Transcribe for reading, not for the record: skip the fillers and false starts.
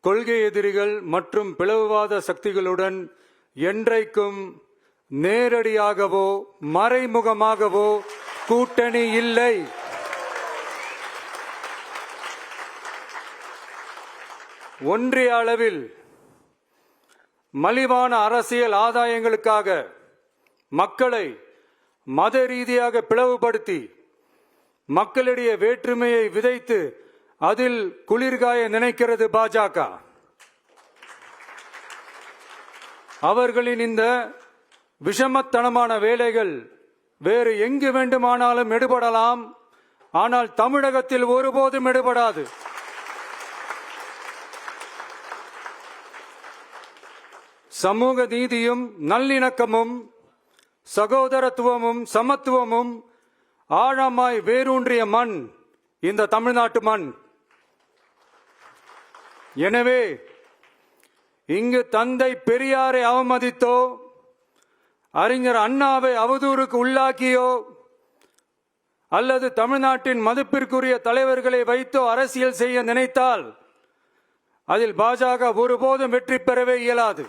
கொள்கை எதிரிகள் மற்றும் பிளவுவாத சக்திகளுடன் என்றைக்கும் நேரடியாகவோ மறைமுகமாகவோ கூட்டணி இல்லை. ஒன்றிய அளவில் மலிவான அரசியல் ஆதாயங்களுக்காக மக்களை மத ரீதியாக பிளவுபடுத்தி மக்களிடையே வேற்றுமையை விதைத்து அதில் குளிர்காய நினைக்கிறது பாஜக. அவர்களின் இந்த விஷமத்தனமான வேலைகள் வேறு எங்கு வேண்டுமானாலும் எடுபடலாம், ஆனால் தமிழகத்தில் ஒருபோதும் எடுபடாது. சமூக நீதியும் நல்லிணக்கமும் சகோதரத்துவமும் சமத்துவமும் ஆழமாய் வேரூன்றிய மண் இந்த தமிழ்நாட்டு மண். எனவே இங்கு தந்தை பெரியாரை அவமதித்தோ அறிஞர் அண்ணாவை அவதூறுக்கு உள்ளாக்கியோ அல்லது தமிழ்நாட்டின் மதிப்பிற்குரிய தலைவர்களை வைத்தோ அரசியல் செய்ய நினைத்தால் அதில் பாஜக ஒருபோதும் வெற்றி பெறவே இயலாது.